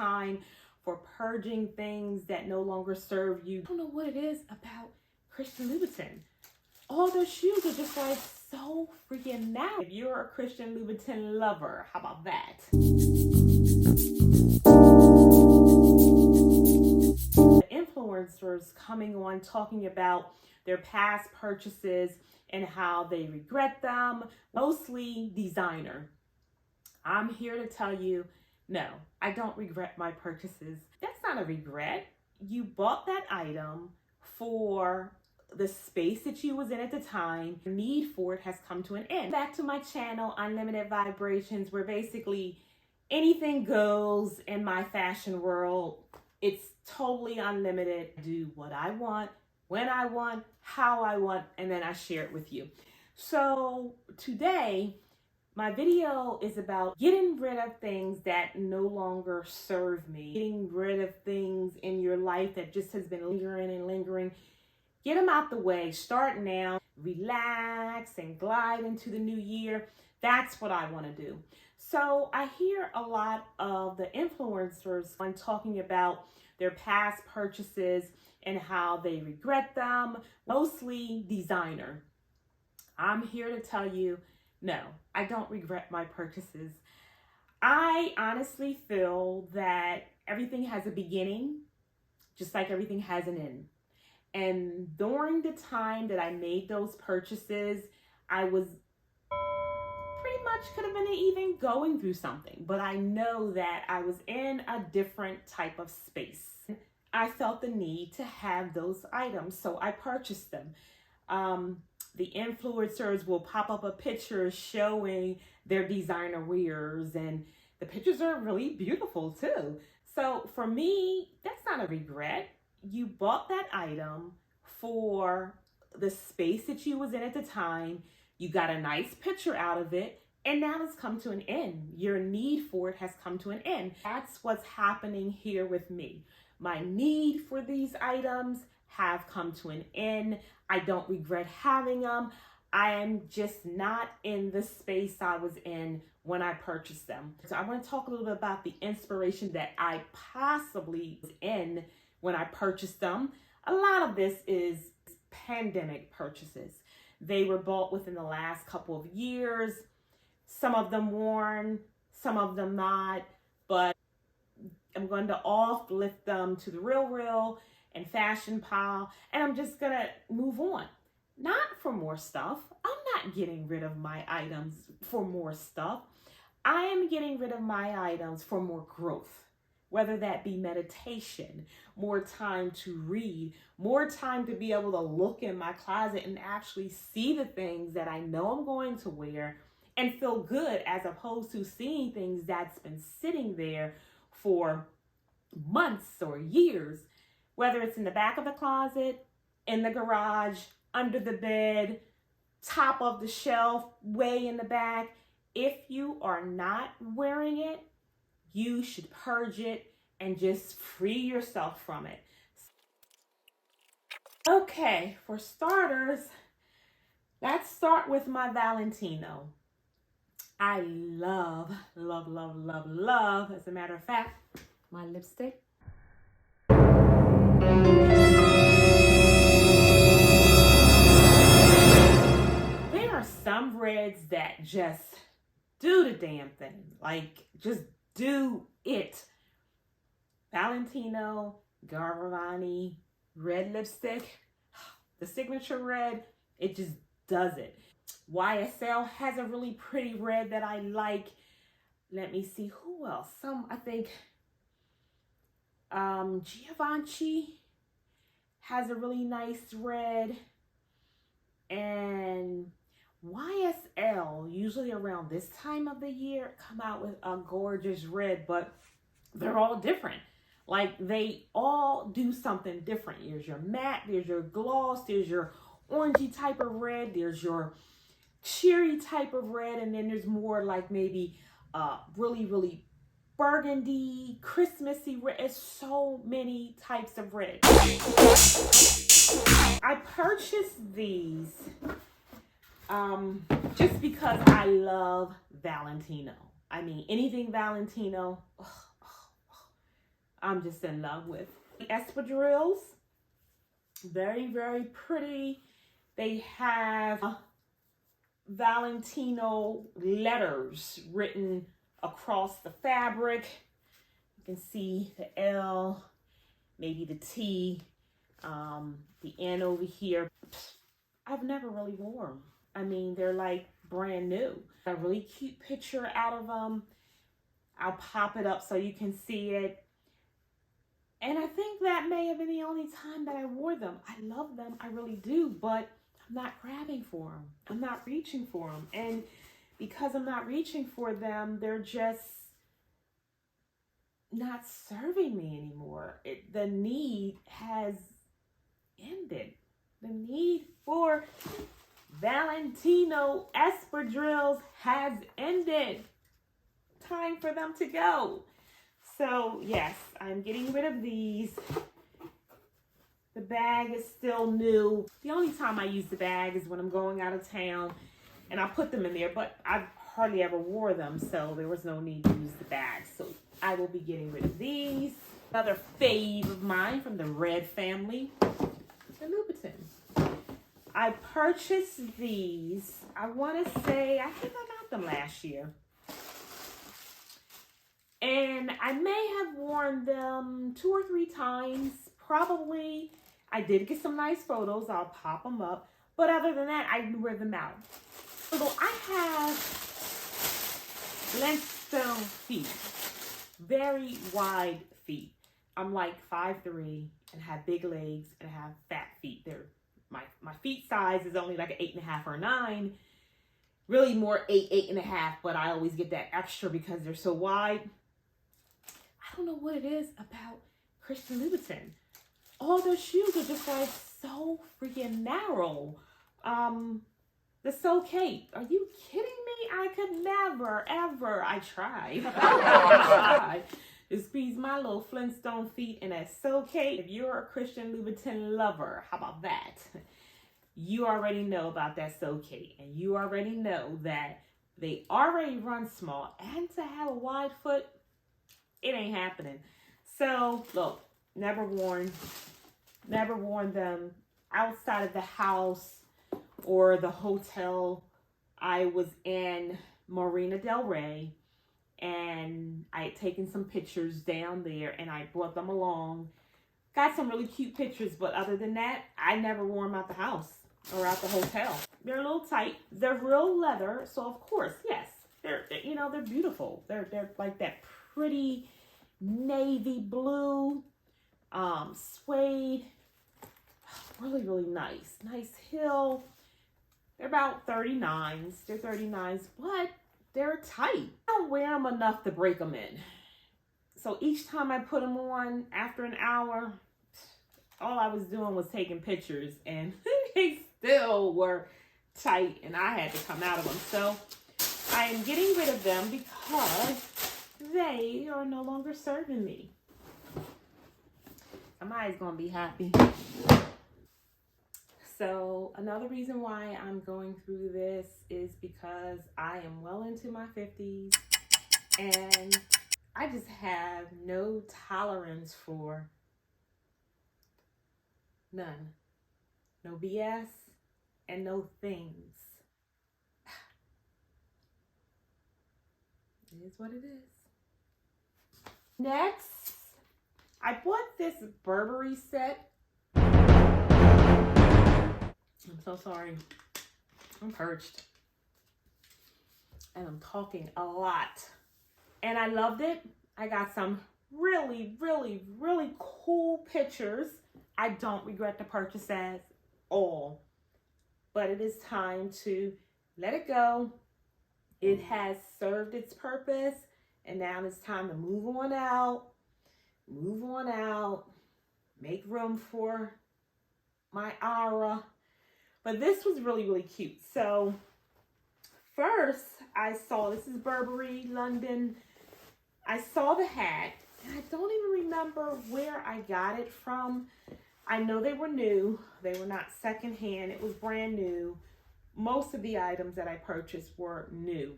time for purging things that no longer serve you. I don't know what it is about Christian Louboutin. All their shoes are just like so freaking now. If you're a Christian Louboutin lover, how about that? The influencers coming on talking about their past purchases and how they regret them, mostly designer. I'm here to tell you, no, I don't regret my purchases. That's not a regret. You bought that item for the space that you was in at the time. Your need for it has come to an end. Back to my channel, Unlimited Vibrations, where basically anything goes in my fashion world. It's totally unlimited. I do what I want, when I want, how I want, and then I share it with you. So today, my video is about getting rid of things that no longer serve me. Getting rid of things in your life that just has been lingering and lingering. Get them out the way. Start now. Relax and glide into the new year. That's what I want to do. So I hear a lot of the influencers when talking about their past purchases and how they regret them, mostly designer. I'm here to tell you, no, I don't regret my purchases. I honestly feel that everything has a beginning, just like everything has an end. And during the time that I made those purchases, I was pretty much could have been even going through something, but I know that I was in a different type of space. I felt the need to have those items, so I purchased them. The influencers will pop up a picture showing their designer wears, and the pictures are really beautiful too. So for me, that's not a regret. You bought that item for the space that you was in at the time. You got a nice picture out of it, and now it's come to an end. Your need for it has come to an end. That's what's happening here with me. My need for these items have come to an end. I don't regret having them. I am just not in the space I was in when I purchased them. So I want to talk a little bit about the inspiration that I possibly was in when I purchased them. A lot of this is pandemic purchases. They were bought within the last couple of years. Some of them worn, some of them not, but I'm going to lift them to the real and fashion pile, and I'm just gonna move on. Not for more stuff. I'm not getting rid of my items for more stuff. I am getting rid of my items for more growth, whether that be meditation, more time to read, more time to be able to look in my closet and actually see the things that I know I'm going to wear and feel good, as opposed to seeing things that's been sitting there for months or years, whether it's in the back of the closet, in the garage, under the bed, top of the shelf, way in the back. If you are not wearing it, you should purge it and just free yourself from it. Okay, for starters, let's start with my Valentino. I love, as a matter of fact, my lipstick. There are some reds that just do the damn thing. Like, just do it. Valentino, Garavani, red lipstick. The signature red, it just does it. YSL has a really pretty red that I like. Let me see, who else? I think Givenchy has a really nice red. And YSL, usually around this time of the year, come out with a gorgeous red, but they're all different. Like, they all do something different. There's your matte, there's your gloss, there's your orangey type of red, there's your cherry type of red, and then there's more like maybe really burgundy, Christmassy red. It's so many types of red. I purchased these just because I love Valentino. I mean, anything Valentino, I'm just in love with. The espadrilles, very, very pretty. They have Valentino letters written across the fabric. You can see the L, maybe the T, the N over here. I've never really worn them. I mean, they're like brand new. A really cute picture out of them. I'll pop it up so you can see it. And I think that may have been the only time that I wore them. I love them, I really do, but I'm not grabbing for them. I'm not reaching for them. And because I'm not reaching for them, they're just not serving me anymore. The need has ended. The need for Valentino espadrilles has ended. Time for them to go. So yes, I'm getting rid of these. The bag is still new. The only time I use the bag is when I'm going out of town and I put them in there, but I hardly ever wore them, so there was no need to use the bag. So I will be getting rid of these. Another fave of mine from the Red family, the Louboutins. I purchased these, I want to say, I think I got them last year. And I may have worn them 2 or 3 times, probably. I did get some nice photos, I'll pop them up. But other than that, I wear them out. So I have Flintstone feet, very wide feet. I'm like 5'3" and have big legs and have fat feet. My feet size is only like an 8.5 or 9. Really more 8, 8.5, but I always get that extra because they're so wide. I don't know what it is about Christian Louboutin. All their shoes are just like so freaking narrow. The So Kate, are you kidding me? I could never, ever. I tried. I tried to squeeze my little Flintstone feet in that So Kate. If you're a Christian Louboutin lover, how about that? You already know about that So Kate, and you already know that they already run small, and to have a wide foot, it ain't happening. So look, never worn them outside of the house or the hotel. I was in Marina Del Rey and I had taken some pictures down there and I brought them along. Got some really cute pictures, but other than that, I never wore them out the house or out the hotel. They're a little tight. They're real leather, so of course, yes, they're beautiful. They're like that pretty navy blue, suede, really, really nice. Nice heel. They're about 39s. They're 39s, but they're tight. I don't wear them enough to break them in. So each time I put them on, after an hour, all I was doing was taking pictures, and they still were tight, and I had to come out of them. So I am getting rid of them because they are no longer serving me. Somebody's gonna be happy. So another reason why I'm going through this is because I am well into my 50s and I just have no tolerance for none. No BS and no things. It is what it is. Next, I bought this Burberry set. I'm so sorry. I'm perched. And I'm talking a lot. And I loved it. I got some really, really, really cool pictures. I don't regret the purchase at all. But it is time to let it go. It has served its purpose. And now it's time to move on out. Move on out. Make room for my aura. But this was really, really cute. So first I saw, this is Burberry, London. I saw the hat, and I don't even remember where I got it from. I know they were new. They were not secondhand. It was brand new. Most of the items that I purchased were new.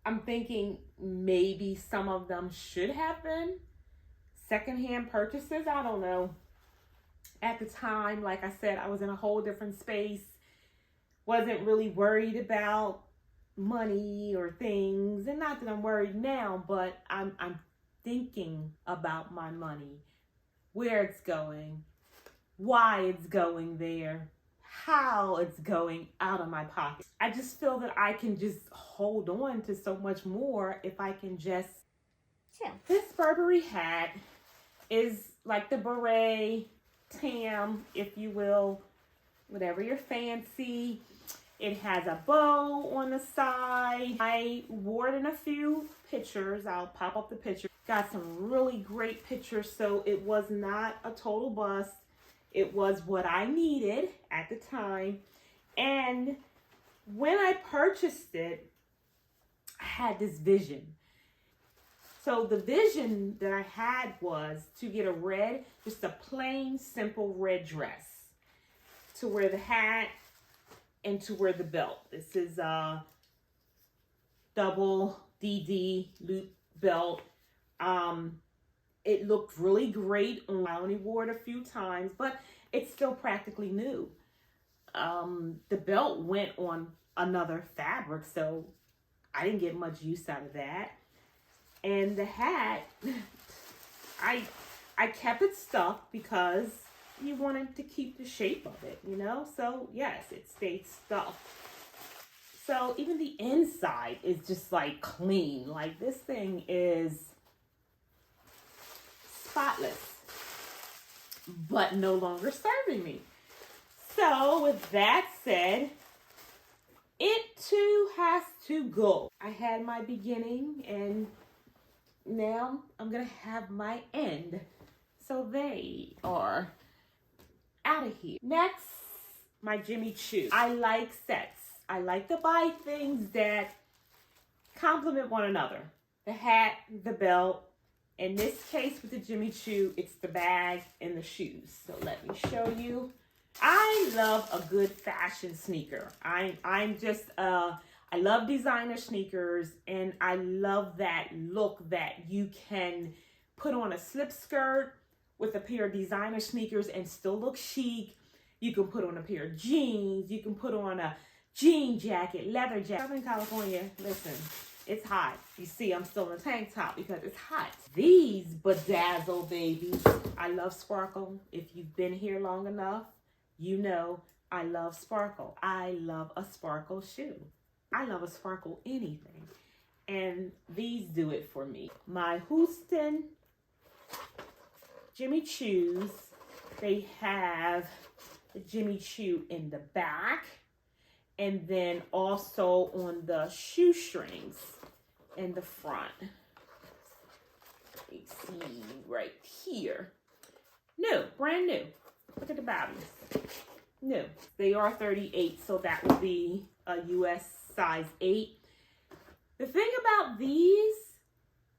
I'm thinking maybe some of them should have been secondhand purchases. I don't know. At the time, like I said, I was in a whole different space. Wasn't really worried about money or things. And not that I'm worried now, but I'm thinking about my money, where it's going, why it's going there, how it's going out of my pocket. I just feel that I can just hold on to so much more if I can just chill. This Burberry hat is like the beret, tam, if you will, whatever you're fancy. It has a bow on the side. I wore it in a few pictures. I'll pop up the picture. Got some really great pictures, so it was not a total bust. It was what I needed at the time. And when I purchased it, I had this vision. So the vision that I had was to get a red, just a plain, simple red dress, to wear the hat and to wear the belt. This is a double DD loop belt. It looked really great. I only wore it a few times, but it's still practically new. The belt went on another fabric, so I didn't get much use out of that. And the hat, I kept it stuffed because you wanted to keep the shape of it, you know? So yes, it stayed stuffed. So even the inside is just like clean. Like this thing is spotless, but no longer serving me. So with that said, it too has to go. I had my beginning and now I'm gonna have my end. So they are out of here. Next, my Jimmy Choo. I like sets. I like to buy things that complement one another. The hat, the belt. In this case with the Jimmy Choo, it's the bag and the shoes. So let me show you. I love a good fashion sneaker. I'm just I love designer sneakers, and I love that look that you can put on a slip skirt with a pair of designer sneakers and still look chic. You can put on a pair of jeans. You can put on a jean jacket, leather jacket. I'm in California. Listen, it's hot. You see, I'm still in a tank top because it's hot. These bedazzle babies. I love sparkle. If you've been here long enough, you know I love sparkle. I love a sparkle shoe. I love a sparkle anything. And these do it for me. My Houston Jimmy Choos, they have the Jimmy Choo in the back and then also on the shoestrings in the front. You see right here. New, brand new. Look at the bottoms. New. They are 38, so that would be a US size 8. The thing about these,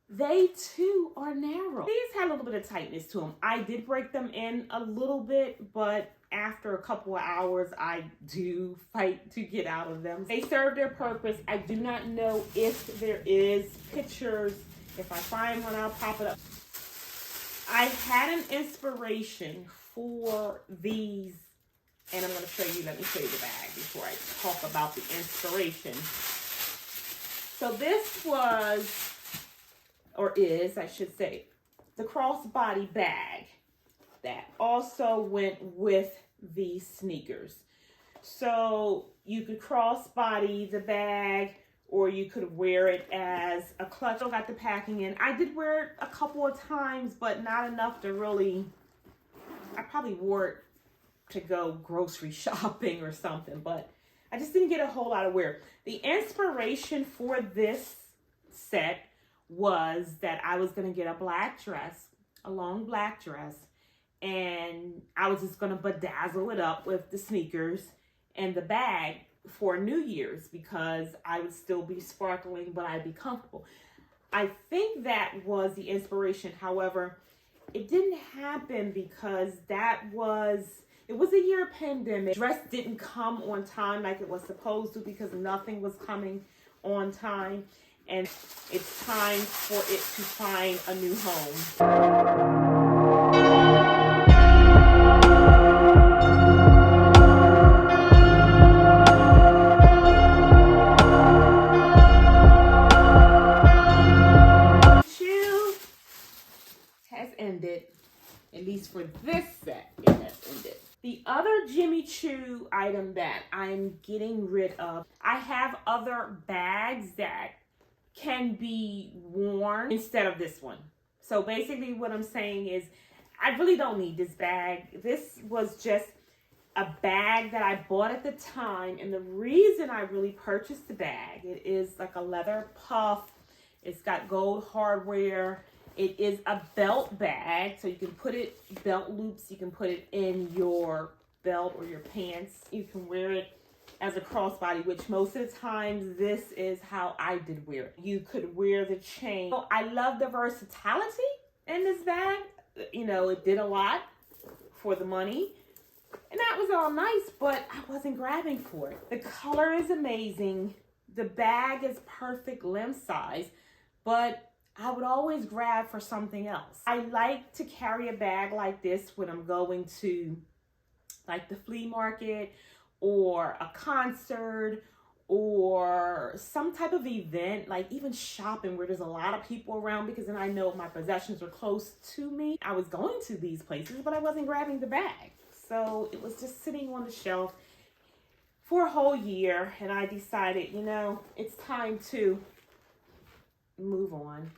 they too are narrow. These had a little bit of tightness to them. I did break them in a little bit, but after a couple of hours, I do fight to get out of them. They serve their purpose. I do not know if there is pictures. If I find one, I'll pop it up. I had an inspiration for these, and I'm going to show you. Let me show you the bag before I talk about the inspiration. So this was, or is, I should say, the crossbody bag that also went with these sneakers. So you could crossbody the bag, or you could wear it as a clutch. I got the packing in. I did wear it a couple of times, but not enough to really, I probably wore it to go grocery shopping or something, but I just didn't get a whole lot of wear. The inspiration for this set was that I was going to get a black dress, a long black dress, and I was just going to bedazzle it up with the sneakers and the bag for New Year's because I would still be sparkling, but I'd be comfortable. I think that was the inspiration. However, it didn't happen because it was a year pandemic. Dress didn't come on time like it was supposed to because nothing was coming on time. and it's time for it to find a new home. Has ended, at least for this set, it has ended. The other Jimmy Choo item that I'm getting rid of, I have other bags that can be worn instead of this one. So basically what I'm saying is I really don't need this bag. This was just a bag that I bought at the time, and the reason I really purchased the bag, it is like a leather puff. It's got gold hardware. It is a belt bag, so you can put it, belt loops, you can put it in your belt or your pants. You can wear it as a crossbody, which most of the times this is how I did wear it. You could wear the chain. So I love the versatility in this bag. You know, it did a lot for the money. And that was all nice, but I wasn't grabbing for it. The color is amazing. The bag is perfect limb size, but I would always grab for something else. I like to carry a bag like this when I'm going to like the flea market or a concert or some type of event, like even shopping where there's a lot of people around, because then I know my possessions are close to me. I was going to these places, but I wasn't grabbing the bag. So it was just sitting on the shelf for a whole year, and I decided, you know, it's time to move on.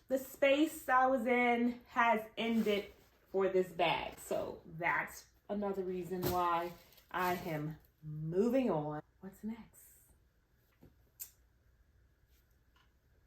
The space I was in has ended for this bag. So that's another reason why I am moving on. What's next?